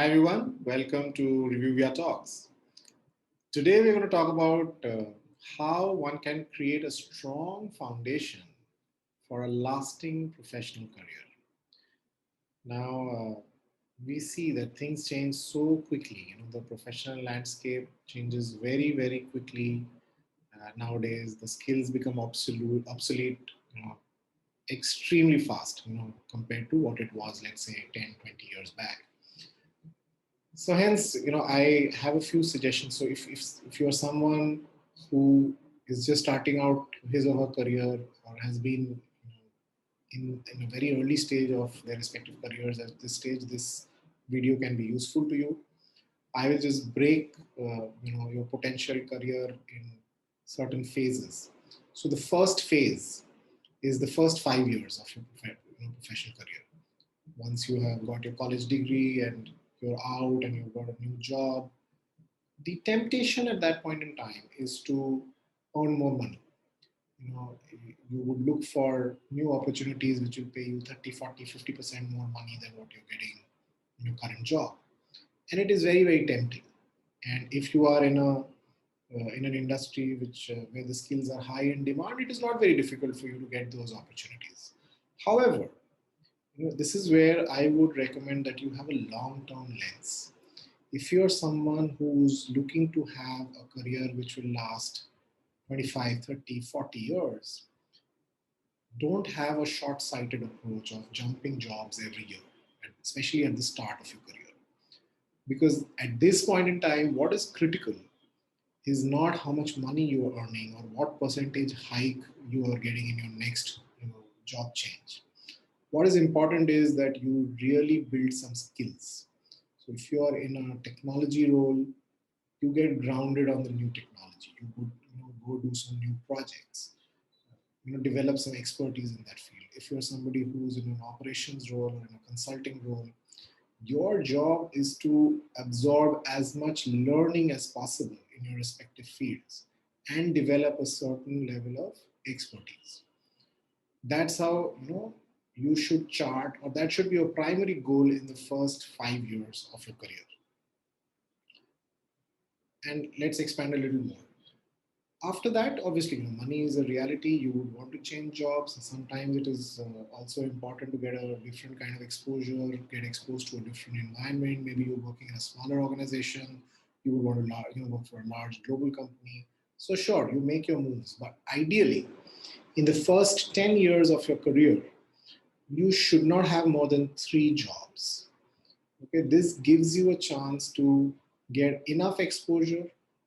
Hi everyone, welcome to Reviewia Talks. Today we're going to talk about how one can create a strong foundation for a lasting professional career. Now, we see that things change so quickly. The professional landscape changes very quickly. Nowadays, the skills become obsolete, extremely fast, compared to what it was, let's say, 10, 20 years back. So hence, I have a few suggestions. So if you're someone who is just starting out his or her career or has been in a very early stage of their respective careers, at this stage, this video can be useful to you. I will just break, your potential career in certain phases. So the first phase is the first 5 years of your professional career. Once you have got your college degree and you're out and you've got a new job, the temptation at that point in time is to earn more money. You would look for new opportunities which will pay you 30, 40, 50% more money than what you're getting in your current job. And it is very tempting. And if you are in an industry where the skills are high in demand, it is not very difficult for you to get those opportunities. However, this is where I would recommend that you have a long-term lens. If you're someone who's looking to have a career which will last 25, 30, 40 years, don't have a short-sighted approach of jumping jobs every year, especially at the start of your career. Because at this point in time, what is critical is not how much money you are earning or what percentage hike you are getting in your next job change. What is important is that you really build some skills. So if you are in a technology role, you get grounded on the new technology. You would go do some new projects. Develop some expertise in that field. If you're somebody who's in an operations role or in a consulting role, your job is to absorb as much learning as possible in your respective fields and develop a certain level of expertise. That's how you should chart, or that should be your primary goal in the first 5 years of your career. And let's expand a little more. After that, obviously, money is a reality. You would want to change jobs. Sometimes it is also important to get a different kind of exposure, get exposed to a different environment. Maybe you're working in a smaller organization. You would want to work for a large global company. So sure, you make your moves, but ideally, in the first 10 years of your career, you should not have more than 3 jobs. Okay, this gives you a chance to get enough exposure,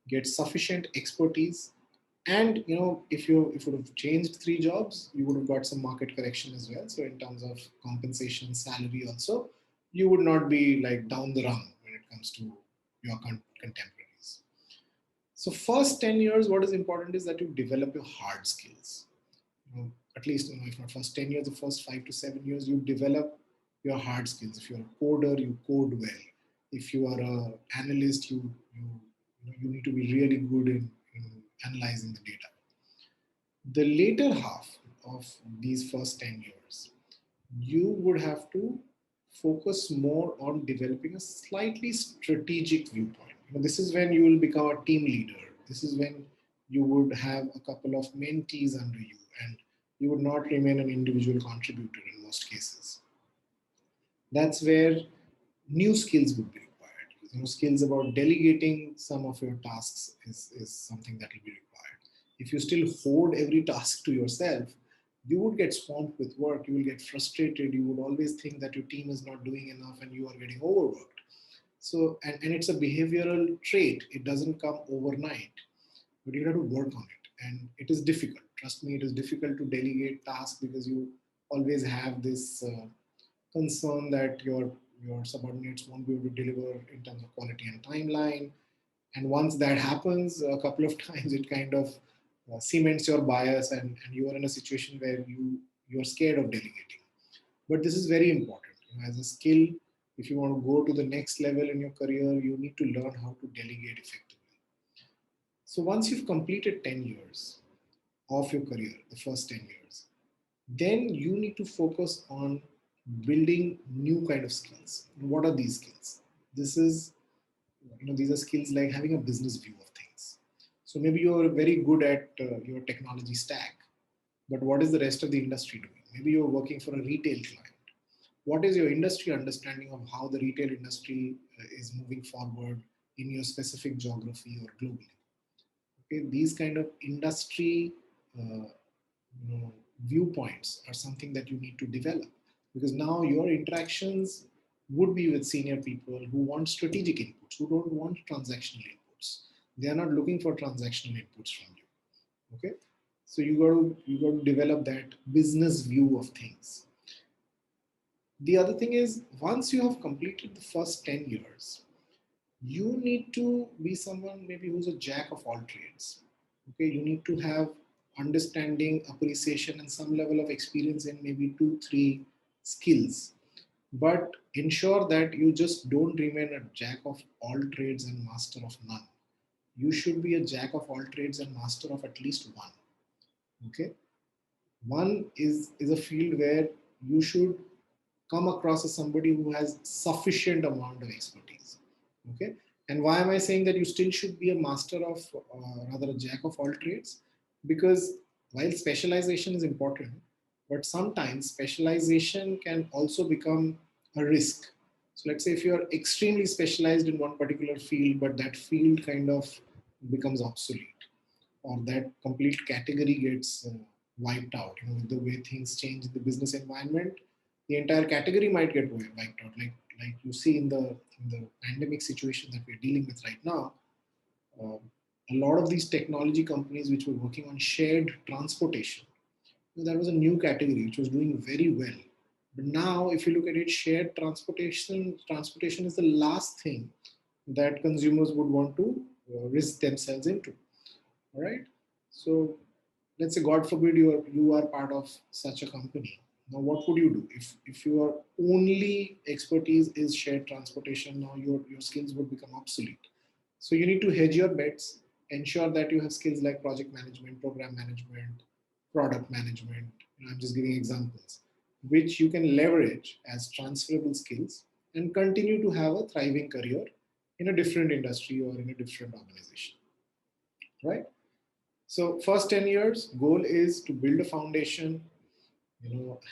get sufficient expertise, and if you would have changed 3 jobs, you would have got some market correction as well. So in terms of compensation, salary also, you would not be like down the rung when it comes to your contemporaries. So first 10 years, what is important is that you develop your hard skills. At least if not first 10 years, the first 5 to 7 years, you develop your hard skills. If you're a coder, you code well. If you are an analyst, you need to be really good in analyzing the data. The later half of these first 10 years, you would have to focus more on developing a slightly strategic viewpoint. This is when you will become a team leader. This is when you would have a couple of mentees under you, and you would not remain an individual contributor in most cases. That's where new skills would be required. Skills about delegating some of your tasks is something that will be required. If you still hoard every task to yourself, you would get swamped with work. You will get frustrated. You would always think that your team is not doing enough and you are getting overworked. So, and it's a behavioral trait. It doesn't come overnight, but you have to work on it. And it is difficult. Trust me, it is difficult to delegate tasks because you always have this concern that your subordinates won't be able to deliver in terms of quality and timeline. And once that happens a couple of times, it kind of cements your bias, and you are in a situation where you're scared of delegating. But this is very important. As a skill, if you want to go to the next level in your career, you need to learn how to delegate effectively. So once you've completed 10 years of your career, the first 10 years, then you need to focus on building new kind of skills. What are these skills? This is, these are skills like having a business view of things. So maybe you're very good at your technology stack, but what is the rest of the industry doing? Maybe you're working for a retail client. What is your industry understanding of how the retail industry is moving forward in your specific geography or globally? Okay, these kind of industry uh, viewpoints are something that you need to develop, because now your interactions would be with senior people who want strategic inputs, who don't want transactional inputs. They are not looking for transactional inputs from you. Okay, so you got to develop that business view of things. The other thing is, once you have completed the first 10 years, you need to be someone maybe who's a jack of all trades. Okay, you need to have understanding, appreciation, and some level of experience in maybe two, three skills. But ensure that you just don't remain a jack of all trades and master of none. You should be a jack of all trades and master of at least one. Okay, one is a field where you should come across as somebody who has sufficient amount of expertise. Okay, and why am I saying that you still should be a master of, rather a jack of all trades? Because while specialization is important, but sometimes specialization can also become a risk. So let's say if you are extremely specialized in one particular field, but that field kind of becomes obsolete, or that complete category gets wiped out. With the way things change in the business environment, the entire category might get wiped out. Like you see in the pandemic situation that we're dealing with right now, um, a lot of these technology companies which were working on shared transportation, that was a new category which was doing very well. But now, if you look at it, shared transportation is the last thing that consumers would want to risk themselves into. All right. So let's say, God forbid, you are part of such a company. Now, what would you do if your only expertise is shared transportation? Now your skills would become obsolete. So you need to hedge your bets, ensure that you have skills like project management, program management, product management. I'm just giving examples, which you can leverage as transferable skills and continue to have a thriving career in a different industry or in a different organization. Right? So first 10 years, goal is to build a foundation,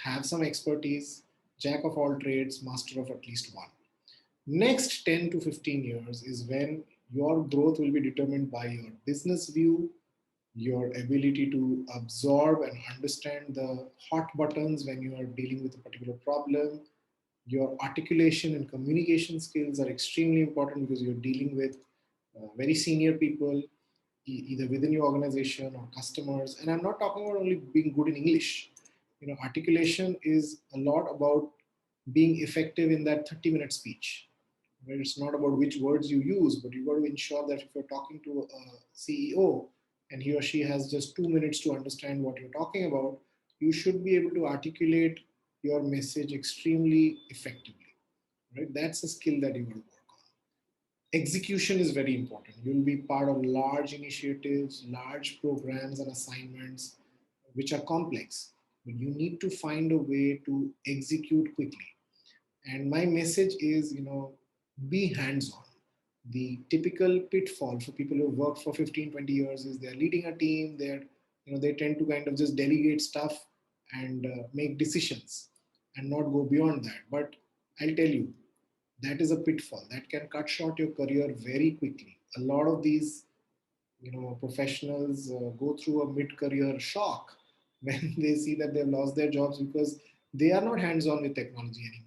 have some expertise, jack of all trades, master of at least one. Next 10 to 15 years is when your growth will be determined by your business view, your ability to absorb and understand the hot buttons when you are dealing with a particular problem. Your articulation and communication skills are extremely important because you're dealing with very senior people, either within your organization or customers. And I'm not talking about only being good in English. Articulation is a lot about being effective in that 30-minute speech, where it's not about which words you use, but you've got to ensure that if you're talking to a CEO and he or she has just 2 minutes to understand what you're talking about, you should be able to articulate your message extremely effectively. Right? That's a skill that you got to work on. Execution is very important. You'll be part of large initiatives, large programs and assignments which are complex, but you need to find a way to execute quickly. And my message is, be hands on. The typical pitfall for people who work for 15, 20 years is they're leading a team, they tend to kind of just delegate stuff and make decisions and not go beyond that. But I'll tell you, that is a pitfall that can cut short your career very quickly. A lot of these professionals go through a mid-career shock when they see that they've lost their jobs because they are not hands-on with technology anymore.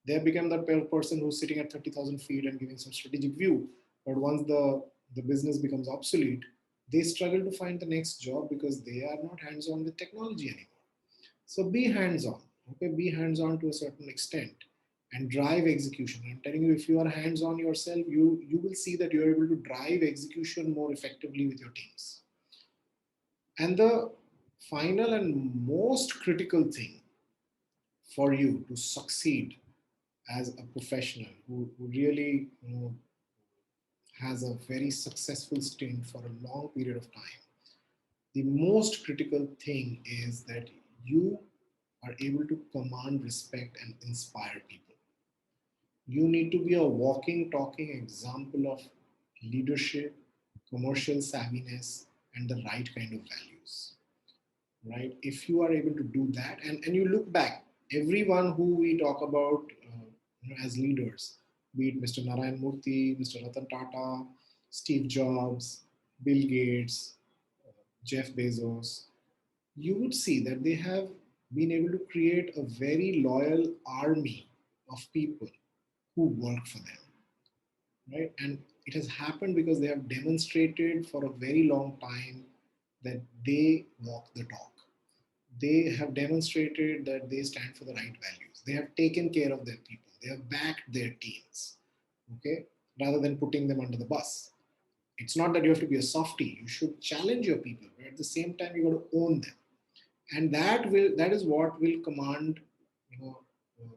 They have become that person who's sitting at 30,000 feet and giving some strategic view. But once the business becomes obsolete, they struggle to find the next job because they are not hands-on with technology anymore. So be hands-on, okay? Be hands-on to a certain extent and drive execution. I'm telling you, if you are hands-on yourself, you will see that you're able to drive execution more effectively with your teams. And the final and most critical thing for you to succeed as a professional who really has a very successful stint for a long period of time, the most critical thing is that you are able to command respect and inspire people. You need to be a walking, talking example of leadership, commercial savviness, and the right kind of values. Right? If you are able to do that, and you look back, everyone who we talk about as leaders, be it Mr. Narayan Murthy, Mr. Ratan Tata, Steve Jobs, Bill Gates, Jeff Bezos, you would see that they have been able to create a very loyal army of people who work for them, right? And it has happened because they have demonstrated for a very long time that they walk the talk. They have demonstrated that they stand for the right values. They have taken care of their people. They have backed their teams, okay, rather than putting them under the bus. It's not that you have to be a softie. You should challenge your people, but at the same time, you got to own them, and that is what will command,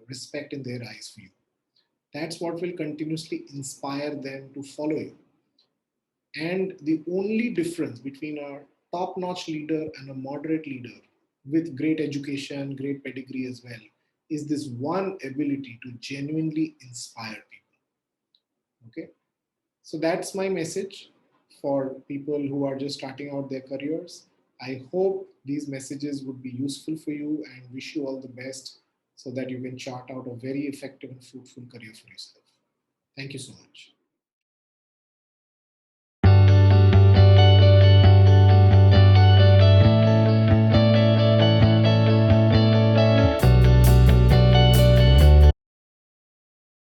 respect in their eyes for you. That's what will continuously inspire them to follow you. And the only difference between a top notch leader and a moderate leader with great education, great pedigree as well, is this one ability to genuinely inspire people. Okay. So that's my message for people who are just starting out their careers. I hope these messages would be useful for you and wish you all the best so that you can chart out a very effective and fruitful career for yourself. Thank you so much.